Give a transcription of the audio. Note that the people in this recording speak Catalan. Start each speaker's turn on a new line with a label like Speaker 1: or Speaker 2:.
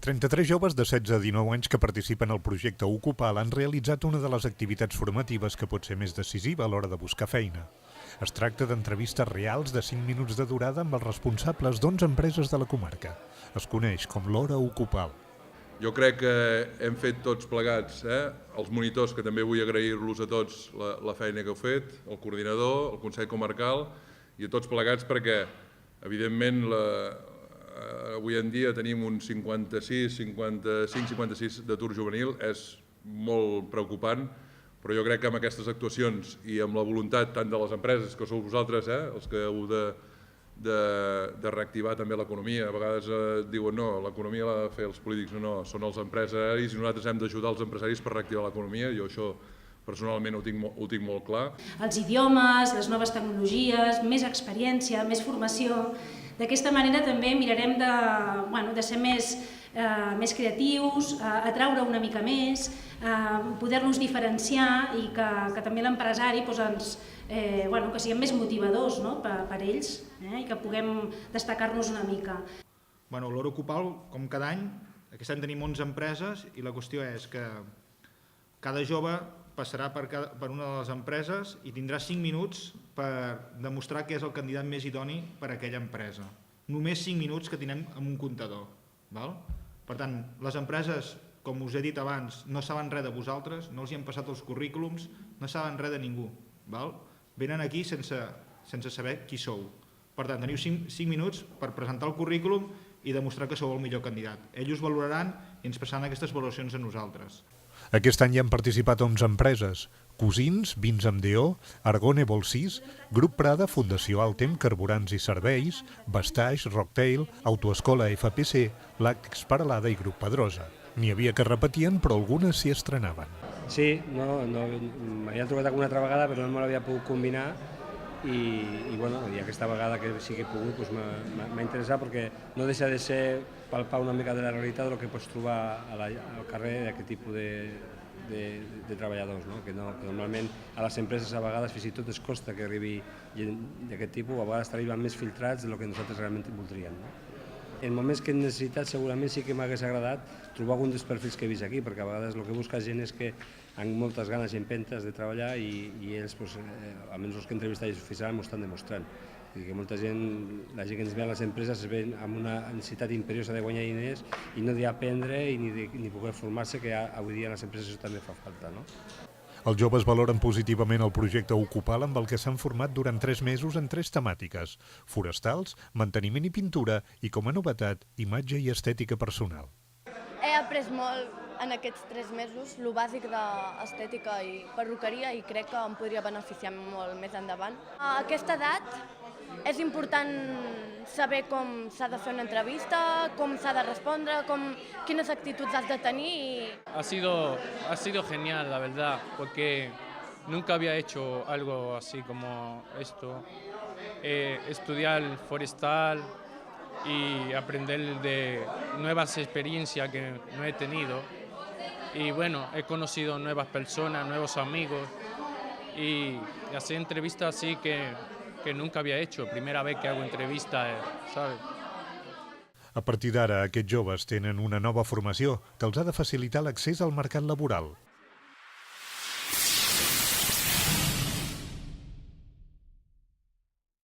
Speaker 1: 33 joves de 16 a 19 anys que participen al projecte Ocupal han realitzat una de les activitats formatives que pot ser més decisiva a l'hora de buscar feina. Es tracta d'entrevistes reals de 5 minuts de durada amb els responsables d'11 empreses de la comarca. Es coneix com l'Hora Ocupal.
Speaker 2: Jo crec que hem fet tots plegats, els monitors, que també vull agrair-los a tots la feina que heu fet, el coordinador, el Consell Comarcal i a tots plegats perquè, evidentment, avui en dia tenim un 55-56 d'atur juvenil, és molt preocupant, però jo crec que amb aquestes actuacions i amb la voluntat tant de les empreses, que sou vosaltres, els que heu de reactivar també l'economia. A vegades diuen no, l'economia l'ha de fer els polítics, no, són els empresaris i nosaltres hem d'ajudar els empresaris per reactivar l'economia. Jo això personalment ho tinc molt clar. Els
Speaker 3: idiomes, les noves tecnologies, més experiència, més formació. D'aquesta manera també mirarem de ser més creatius, atraure una mica més, poder-nos diferenciar i que també l'empresari que siguem més motivadors per ells i que puguem destacar-nos una mica.
Speaker 4: L'Hora Ocupal, com cada any, aquest any tenim 11 empreses i la qüestió és que cada jove passarà per una de les empreses i tindrà 5 minuts per demostrar que és el candidat més idoni per a aquella empresa. Només 5 minuts que tindrem amb un comptador. Per tant, les empreses, com us he dit abans, no saben res de vosaltres, no els hi han passat els currículums, no saben res de ningú. Venen aquí sense saber qui sou. Per tant, teniu 5 minuts per presentar el currículum i demostrar que sou el millor candidat. Ells us valoraran i ens passaran aquestes valoracions a nosaltres.
Speaker 1: Aquest any hi han participat 11 empreses: Cosins, Vins amb D.O., Argone Bolsís, Grup Prada, Fundació Altem, Carburants i Serveis, Bastaix, Rocktail, Autoescola FPC, Làctics Paralada i Grup Pedrosa. N'hi havia que repetien, però algunes s'hi estrenaven.
Speaker 5: Sí, m'havia trobat alguna altra vegada, però no me l'havia pogut combinar i aquesta vegada que sí que he pogut m'ha interessat perquè no deixa de ser palpar una mica de la realitat del que pots trobar al carrer d'aquest tipus de treballadors, que normalment a les empreses a vegades fins i tot es costa que arribi gent d'aquest tipus, a vegades arriben més filtrats del que nosaltres realment voldríem. En moments que he necessitat segurament sí que m'hagués agradat trobar algun dels perfils que he vist aquí, perquè a vegades el que busca gent és que amb moltes ganes i empentes de treballar i ells, almenys els que he entrevistat fins ara, m'ho estan demostrant. Que molta gent, la gent que ens ve a les empreses es ve amb una necessitat imperiosa de guanyar diners i no d'aprendre ni poder formar-se, que avui dia a les empreses això també fa falta.
Speaker 1: Els joves valoren positivament el projecte Ocupal amb el que s'han format durant 3 mesos en 3 temàtiques: forestals, manteniment i pintura i, com a novetat, imatge i estètica personal.
Speaker 6: He après molt en aquests 3 mesos el bàsic d'estètica i perruqueria i crec que em podria beneficiar molt més endavant. A aquesta edat és important saber com s'ha de fer una entrevista, com s'ha de respondre, quines actituds has de tenir.
Speaker 7: Ha sido genial, la verdad, porque nunca había hecho algo así como esto. Estudiar forestal y aprender de nuevas experiencias que no he tenido. Y bueno, he conocido nuevas personas, nuevos amigos y hacer entrevistas así que nunca havia hecho. Primera vez que hago entrevista, ¿sabes?
Speaker 1: A partir d'ara, aquests joves tenen una nova formació que els ha de facilitar l'accés al mercat laboral.